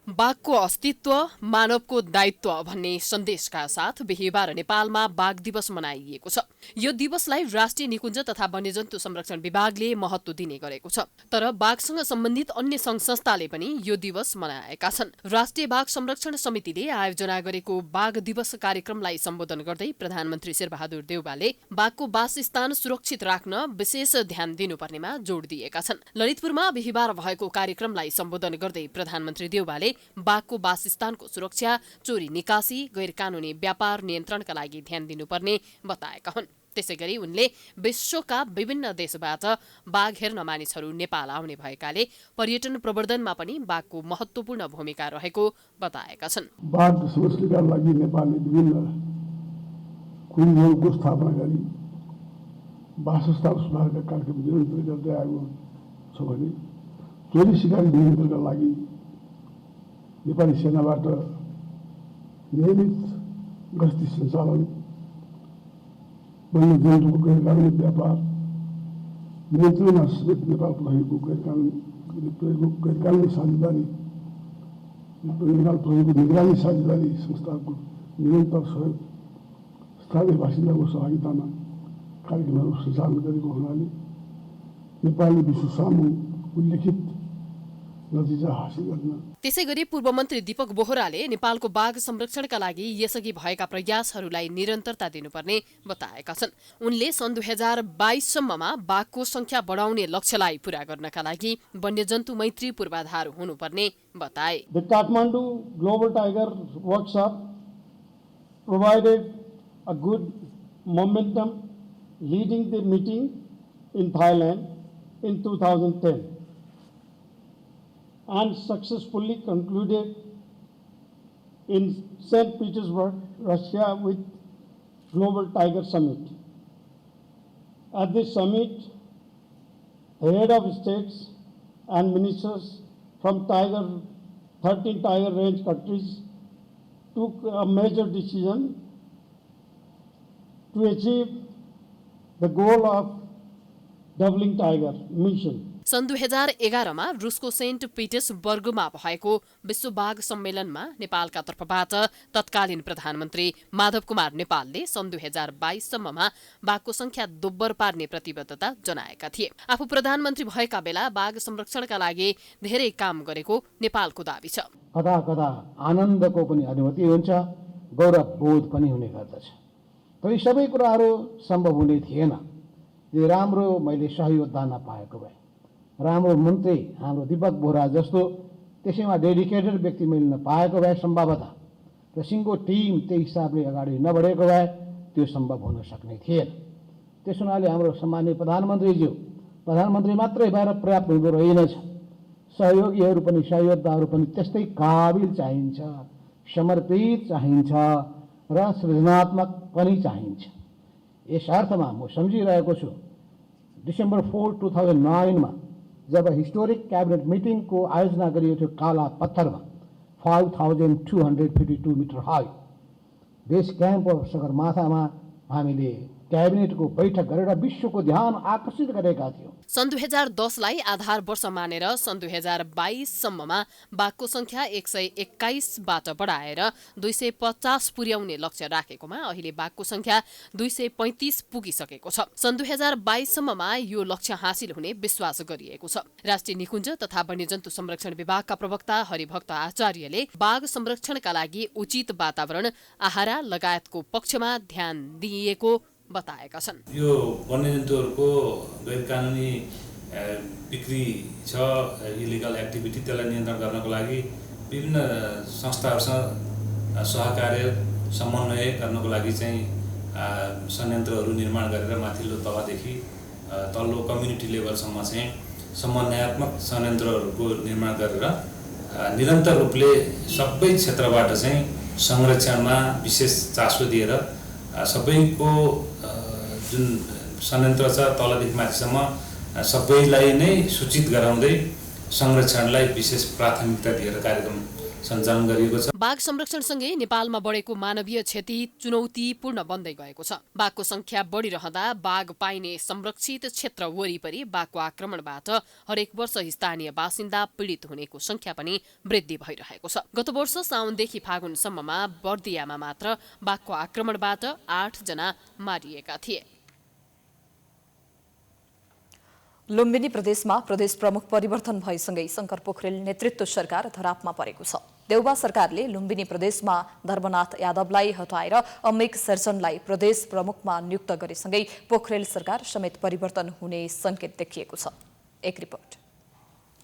बाघको अस्तित्व मानवको दायित्व भन्ने सन्देशका साथ बिहिबार नेपालमा बाघ दिवस मनाइएको छ। यो दिवसलाई राष्ट्रिय निकुञ्ज तथा वन्यजन्तु संरक्षण विभागले महत्त्व दिने गरेको छ। तर बाघसँग सम्बन्धित अन्य संघ संस्थाले पनि यो दिवस मनाएका छन्। राष्ट्रिय बाघ संरक्षण समितिले आयोजना गरेको बाघ दिवस कार्यक्रमलाई सम्बोधन गर्दै प्रधानमन्त्री शेरबहादुर देउवाले बाघको वासस्थान सुरक्षित राख्न विशेष ध्यान दिनुपर्नेमा जोड दिएका छन्। ललितपुरमा बिहिबार भएको कार्यक्रमलाई सम्बोधन गर्दै प्रधानमन्त्री देउवाले बाघको वासस्थानको सुरक्षा, चोरी निकासी, गैरकानूनी व्यापार नियन्त्रणका लागि ध्यान दिनुपर्ने बताएका हुन्। त्यसैगरी उनले विश्वका विभिन्न देशबाट बाघ हेर्न मानिसहरू नेपाल आउने भएकाले पर्यटन प्रवर्धनमा पनि बाघको महत्त्वपूर्ण भूमिका रहेको बताएका छन्। बाघ संरक्षणका लागि नेपालले विभिन्न कुञ्जहरूको स्थापना गरी वासस्थान सुधारका कार्यक्रम निरन्तर गर्दै आएको छ भने चोरी सिकारी नियन्त्रणका लागि नेपाली सेनाबाट नियमित गस्ती सञ्चालन, वन्यजन्तुको गैरकानूनी व्यापार नियन्त्रणमा समेत नेपाल प्रहरीको गैरकानूनी साझेदारी, नेपाल प्रहरीको निगरानी साझेदारी संस्थाको निरन्तर सहयोग, स्थानीय बासिन्दाको सहभागितामा कार्यक्रमहरू सञ्चालन गरेको हुनाले नेपालले विश्व सामु उल्लेखित नतिजा हासिल गर्न। त्यसैगरी पूर्व मन्त्री दीपक बोहराले नेपालको बाघ संरक्षणका लागि यसअघि भएका प्रयासहरूलाई निरन्तरता दिनुपर्ने बताएका छन्। उनले सन् 2022 सम्ममा बाघको संख्या बढाउने लक्ष्यलाई पूरा गर्नका लागि वन्यजन्तु मैत्री पूर्वाधार हुनुपर्ने बताए। The Kathmandu Global Tiger Workshop provided a good momentum leading the meeting in Thailand in 2010. And successfully concluded in St. Petersburg, Russia with Global Tiger Summit. At this summit, the head of states and ministers from 13 tiger range countries took a major decision to achieve the goal of doubling tiger mission. सन् 2011मा रुसको saint पिटर्सबर्गमा भएको विश्व बाघ सम्मेलनमा नेपालका तर्फबाट तत्कालीन प्रधानमन्त्री माधव कुमार नेपालले सन् 2022 सम्ममा बाघको संख्या दोब्बर पार्ने प्रतिबद्धता जनाएका थिए। आफू प्रधानमन्त्री भएका बेला बाघ संरक्षणका लागि धेरै काम गरेको नेपालको दाबी छ। कदा कदा आनन्दको पनि अनुभूति हुन्छ, गौरव बोध पनि हुने गर्दछ। तर यी सबै कुराहरू सम्भव हुने थिएन यदि राम्रो मैले सहयोगता नपाएको भए। राम्रो मन्त्री हाम्रो दीपक बोहरा जस्तो त्यसैमा डेडिकेटेड व्यक्ति मैले नपाएको भए सम्भवतः र सिङ्गो टिम त्यही हिसाबले अगाडि नबढेको भए त्यो सम्भव हुन सक्ने थिएन। त्यस हुनाले हाम्रो सम्माननीय प्रधानमन्त्रीज्यू प्रधानमन्त्री मात्रै भएर पर्याप्त हुँदो रहेनछ। सहयोगीहरू पनि सहयोगदाहरू पनि त्यस्तै काबिल चाहिन्छ, समर्पित चाहिन्छ र सृजनात्मक पनि चाहिन्छ। यस अर्थमा म सम्झिरहेको छु डिसेम्बर 4, 2009मा जब हिस्टोरिक क्याबिनेट मिटिङको आयोजना गरिएको थियो काला पत्थरमा 5252 मिटर हाई बेस क्याम्प सगरमाथामा हामीले क्याबिनेटको बैठक गरेर विश्वको ध्यान आकर्षित गरेका थियौँ। सन् 2010लाई आधार वर्ष मानेर सन् 2022 सम्ममा बाघको संख्या 121बाट बढाएर 250 पुर्याउने लक्ष्य राखेकोमा अहिले बाघको संख्या 235 पुगिसकेको छ। सन् 2022 सम्ममा यो लक्ष्य हासिल हुने विश्वास गरिएको छ। राष्ट्रिय निकुञ्ज तथा वन्यजन्तु संरक्षण विभागका प्रवक्ता हरिभक्त आचार्यले बाघ संरक्षणका लागि उचित वातावरण, आहारा लगायतको पक्षमा ध्यान दिइएको बताएका छन्। यो वन्यजन्तुहरूको गैरकानुनी बिक्री छ, इलिगल एक्टिभिटी, त्यसलाई नियन्त्रण गर्नको लागि विभिन्न संस्थाहरूसँग सहकार्य समन्वय गर्नको लागि चाहिँ संयन्त्रहरू निर्माण गरेर माथिल्लो तहदेखि तल्लो कम्युनिटी लेभलसम्म चाहिँ समन्वयात्मक संयन्त्रहरूको निर्माण गरेर निरन्तर रूपले सबै क्षेत्रबाट चाहिँ संरक्षणमा विशेष चासो दिएर सबैको जुन संयन्त्र छ तलदेखि माथिसम्म सबैलाई नै सूचित गराउँदै संरक्षणलाई विशेष प्राथमिकता दिएर कार्यक्रम सञ्चालन गरिएको छ। बाघ संरक्षणसँगै नेपालमा बढेको मानवीय क्षति चुनौतीपूर्ण बन्दै गएको छ। बाघको संख्या बढिरहँदा बाघ पाइने संरक्षित क्षेत्र वरिपरि बाघको आक्रमणबाट हरेक वर्ष स्थानीय बासिन्दा पीडित हुनेको संख्या पनि वृद्धि भइरहेको छ। गत वर्ष साउनदेखि फागुनसम्ममा बर्दियामा मात्र बाघको आक्रमणबाट 8 जना मारिएका थिए। लुम्बिनी प्रदेशमा प्रदेश प्रमुख परिवर्तन भएसँगै शंकर पोखरेल नेतृत्व सरकार धरापमा परेको छ। देउबा सरकारले लुम्बिनी प्रदेशमा धर्मनाथ यादवलाई हटाएर अम्बिक सर्जनलाई प्रदेश प्रमुखमा नियुक्त गरेसँगै पोखरेल सरकार समेत परिवर्तन हुने संकेत देखिएको छ। एक रिपोर्ट।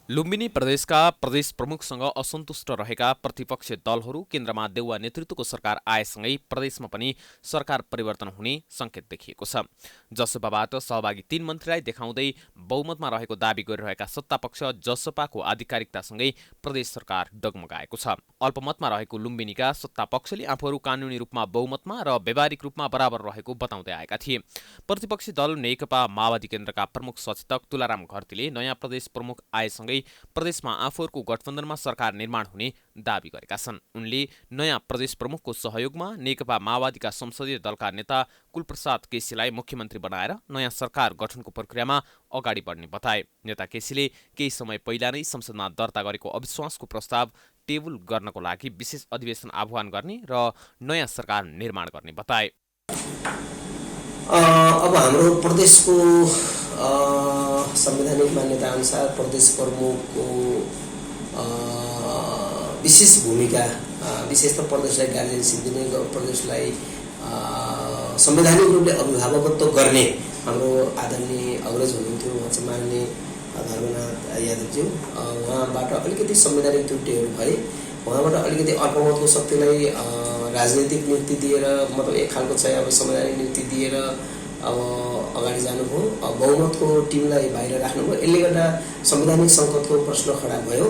लुम्बिनी प्रदेशका प्रदेश प्रमुखसँग असन्तुष्ट रहेका प्रतिपक्षी दलहरू केन्द्रमा देउवा नेतृत्वको सरकार आएसँगै प्रदेशमा पनि सरकार परिवर्तन हुने संकेत देखिएको छ। जसपाबाट सहभागी 3 मन्त्रीलाई देखाउँदै बहुमतमा रहेको दावी गरिरहेका सत्तापक्ष जसपाको आधिकारिकतासँगै प्रदेश सरकार डगमगाएको छ। अल्पमतमा रहेको लुम्बिनीका सत्तापक्षले आफूहरू कानुनी रूपमा बहुमतमा र व्यावहारिक रूपमा बराबर रहेको बताउँदै आएका थिए। प्रतिपक्षी दल नेकपा माओवादी केन्द्रका प्रमुख सचेतक तुलाराम घरतीले नयाँ प्रदेश प्रमुख आएसँगै प्रदेशमा आफूहरूको गठबन्धनमा सरकार निर्माण हुने दावी गरेका छन्। उनले नयाँ प्रदेश प्रमुखको सहयोगमा नेकपा माओवादीका संसदीय दलका नेता कुलप्रसाद केसीलाई मुख्यमन्त्री बनाएर नयाँ सरकार गठनको प्रक्रियामा अगाडि बढ्ने बताए। नेता केसीले केही समय पहिला नै संसदमा दर्ता गरेको अविश्वासको प्रस्ताव टेबल गर्नको लागि विशेष अधिवेशन आह्वान गर्ने र नयाँ सरकार निर्माण गर्ने बताए। अब हाम्रो प्रदेशको संवैधानिक मान्यता अनुसार प्रदेश प्रमुखको विशेष भूमिका विशेष त प्रदेशलाई गार्जियनसिप दिने प्रदेशलाई संवैधानिक रूपले अभिभावकत्व गर्ने हाम्रो आदरणीय अग्रज हुनुहुन्थ्यो उहाँ चाहिँ माननीय धर्मनाथ यादवज्यू। उहाँबाट अलिकति संवैधानिक त्रुटिहरू भए उहाँबाट अलिकति अल्पमतको शक्तिलाई राजनीतिक नियुक्ति दिएर मतलब एक खालको चाहिँ अब संवैधानिक नियुक्ति दिएर अब अगाडि जानुभयो। बहुमतको टिमलाई बाहिर राख्नुभयो। यसले गर्दा संवैधानिक सङ्कटको प्रश्न खडा भयो।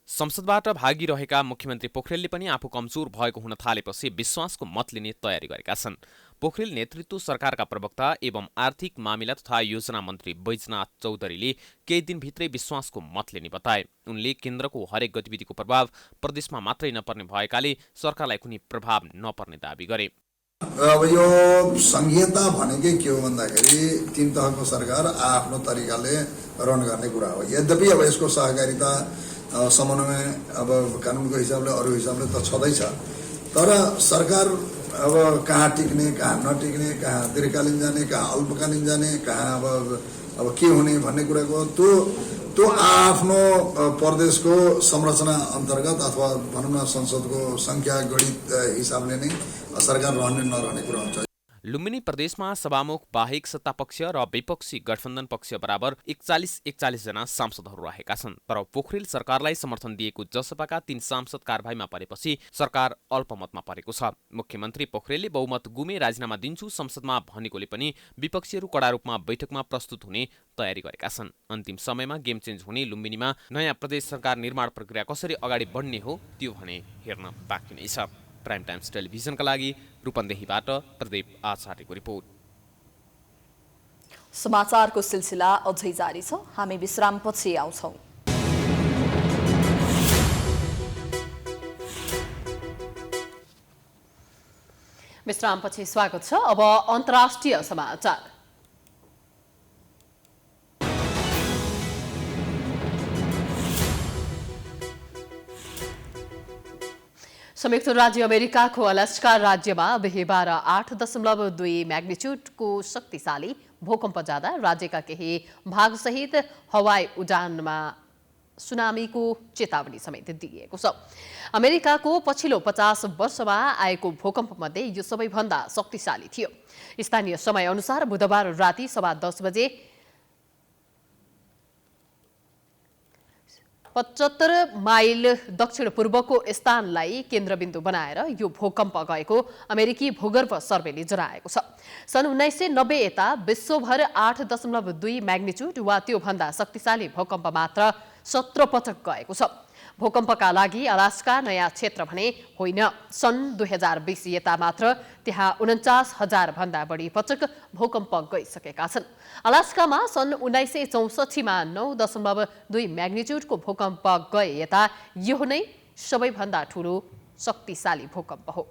संसदबाट भागिरहेका मुख्यमन्त्री पोखरेलले पनि आफू कमजोर भएको हुन थालेपछि विश्वासको मत लिने तयारी गरेका छन्। पोखरेल नेतृत्व सरकारका प्रवक्ता एवं आर्थिक मामिला तथा योजना मन्त्री बैजनाथ चौधरीले केही दिनभित्रै विश्वासको मत लिने बताए। उनले केन्द्रको हरेक गतिविधिको प्रभाव प्रदेशमा मात्रै नपर्ने भएकाले सरकारलाई कुनै प्रभाव नपर्ने दावी गरे। अब यो संघीयता भनेकै के हो भन्दाखेरि 3 तहको सरकार आफ्नो तरिकाले रन गर्ने कुरा हो। यद्यपि अब यसको सहकारिता समन्वय अब कानुनको हिसाबले अरू हिसाबले त छँदैछ, तर सरकार अब कहाँ टिक्ने कहाँ नटिक्ने, कहाँ दीर्घकालीन जाने कहाँ अल्पकालीन जाने, कहाँ अब के हुने भन्ने कुराको त्यो आफ्नो प्रदेशको संरचना अन्तर्गत अथवा भनौँ न संसदको संख्या गणित हिसाबले नै सरकार रहने नरहने कुरा हुन्छ। लुम्बिनी प्रदेशमा सभामुख बाहेक सत्तापक्ष र विपक्षी गठबन्धन पक्ष बराबर 41 जना सांसदहरू रहेका छन्। तर पोखरेल सरकारलाई समर्थन दिएको जसपाका 3 सांसद कारबाहीमा परेपछि सरकार अल्पमतमा परेको छ। मुख्यमन्त्री पोखरेलले बहुमत गुमे राजीनामा दिन्छु संसदमा भनेकोले पनि विपक्षीहरू कडा रूपमा बैठकमा प्रस्तुत हुने तयारी गरेका छन्। अन्तिम समयमा गेम चेन्ज हुने लुम्बिनीमा नयाँ प्रदेश सरकार निर्माण प्रक्रिया कसरी अगाडि बढ्ने हो त्यो भने हेर्न बाँकी नै छ। प्राइम टाइम्स टेलिभिजनका लागि रूपन्देहीबाट प्रदीप आचार्यको रिपोर्ट। समाचारको सिलसिला अझै जारी छ। हामी विश्रामपछि आउँछौं। विश्रामपछि स्वागत छ। अब अन्तर्राष्ट्रिय समाचार। संयुक्त राज्य अमेरिकाको अलास्का राज्यमा बिहीबार 8.2 म्याग्निट्युडको शक्तिशाली भूकम्प जाँदा राज्यका केही भागसहित हवाई उडानमा सुनामीको चेतावनी समेत दिइएको छ। अमेरिकाको पछिल्लो 50 वर्षमा आएको भूकम्पमध्ये यो सबैभन्दा शक्तिशाली थियो। स्थानीय समय अनुसार बुधबार राति 10:15 बजे 75 माइल दक्षिण पूर्वको स्थानलाई केन्द्रबिन्दु बनाएर यो भूकम्प गएको अमेरिकी भूगर्भ सर्वेले जनाएको छ। सन् 1990 यता विश्वभर 8.2 म्याग्निच्युड वा त्योभन्दा शक्तिशाली भूकम्प मात्र 17 पटक गएको छ। भूकम्पका लागि अलास्का नयाँ क्षेत्र भने होइन। सन् 2020 यता मात्र त्यहाँ 49,000 भन्दा बढी पटक भूकम्प गइसकेका छन्। अलास्कामा सन् 1964 मा 9.2 म्याग्निच्युडको भूकम्प गए यता यो नै सबैभन्दा ठूलो शक्तिशाली भूकम्प हो।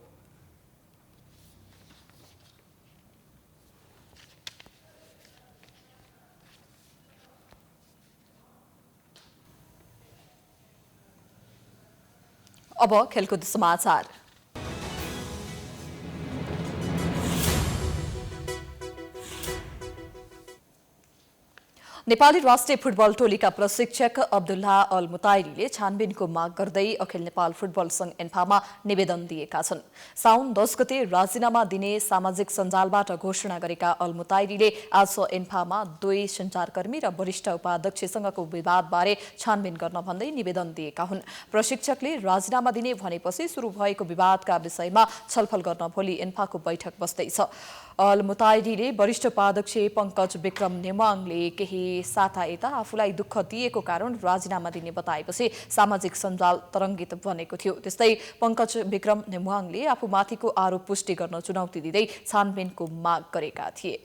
अब खेलकुद समाचार। नेपाली राष्ट्रिय फुटबल टोलीका प्रशिक्षक अब्दुल्लाह अल मुताइरीले छानबिनको माग गर्दै अखिल नेपाल फुटबल संघ एन्फामा निवेदन दिएका छन्। साउन 10 गते राजीनामा दिने सामाजिक सञ्जालबाट घोषणा गरेका अल मुताइरीले आज एन्फामा 2 सञ्चारकर्मी र वरिष्ठ उपाध्यक्षसँगको विवादबारे छानबिन गर्न भन्दै निवेदन दिएका हुन्। प्रशिक्षकले राजीनामा दिने भनेपछि सुरु भएको विवादका विषयमा छलफल गर्न भोलि एन्फाको बैठक बस्दैछ। अल मुताइरीले वरिष्ठ उपाध्यक्ष पंकज विक्रम नेमाङले केही साता यता आफूलाई दुःख दिएको कारण राजीनामा दिने बताएपछि सामाजिक सञ्जाल तरङ्गित बनेको थियो। त्यस्तै पंकज विक्रम नेमाङले आफूमाथिको आरोप पुष्टि गर्न चुनौती दिँदै छानबिनको माग गरेका थिए।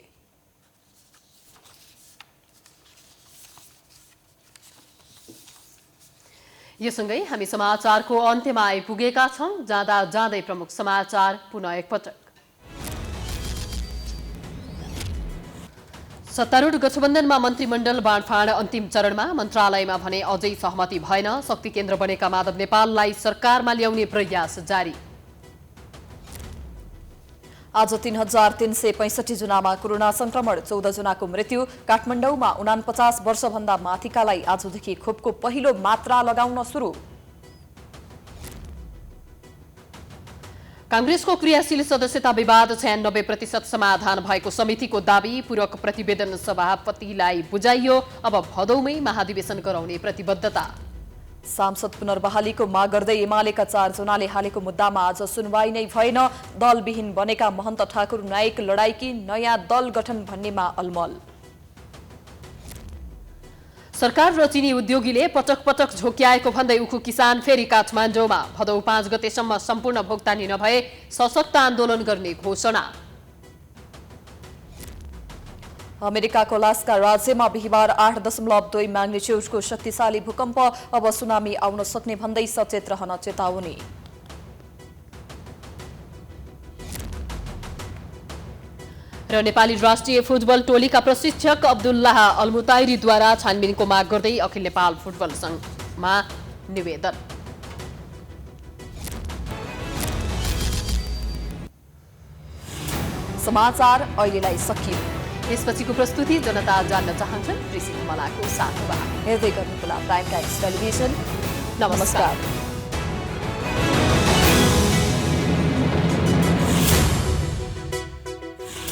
यससँगै हामी समाचारको अन्त्यमा आइपुगेका छौं। जाँदा जाँदै प्रमुख समाचार पुनः एकपटक। सत्तारूढ गठबन्धनमा मन्त्रीमण्डल बाँडफाँड अन्तिम चरणमा। मन्त्रालयमा भने अझै सहमति भएन। शक्ति केन्द्र बनेका माधव नेपाललाई सरकारमा ल्याउने प्रयास जारी। आज 3,365 जनामा कोरोना संक्रमण, 14 जनाको मृत्यु। काठमाडौँमा 49 वर्षभन्दा माथिकालाई आजदेखि खोपको पहिलो मात्रा लगाउन सुरु। कांग्रेसको क्रियाशील सदस्यता विवाद 96% समाधान भएको समितिको दावी। पूरक प्रतिवेदन सभापतिलाई बुझाइयो। अब भदौमै महाधिवेशन गराउने प्रतिबद्धता। सांसद पुनर्बहालीको माग गर्दै एमालेका 4 जनाले हालेको मुद्दामा आज सुनवाई नै भएन। दलविहीन बनेका महन्त ठाकुर नायक लडाईकी नयाँ दल गठन भन्नेमा अलमल। सरकार र चिनी उद्योगीले पटक पटक झोक्याएको भन्दै उखु किसान फेरि काठमाडौँमा। भदौ 5 गतेसम्म सम्पूर्ण भुक्तानी नभए सशक्त आन्दोलन गर्ने घोषणा। अमेरिकाको अलास्का राज्यमा बिहिबार 8.2 म्याग्निच्युडको शक्तिशाली भूकम्प। अब सुनामी आउन सक्ने भन्दै सचेत रहन चेतावनी। र नेपाली राष्ट्रिय फुटबल टोलीका प्रशिक्षक अब्दुल्लाह अल मुताइरीद्वारा छानबिनको माग गर्दै अखिल नेपाल फुटबल संघमा निवेदन। समाचार अहिलेलाई सकियो। यसपछिको प्रस्तुति जनता जान्न चाहन्छन् ऋषि कमलाको साथमा। हेर्दै गर्नुहोला प्राइम टाइम्स टेलिभिजन। नमस्कार।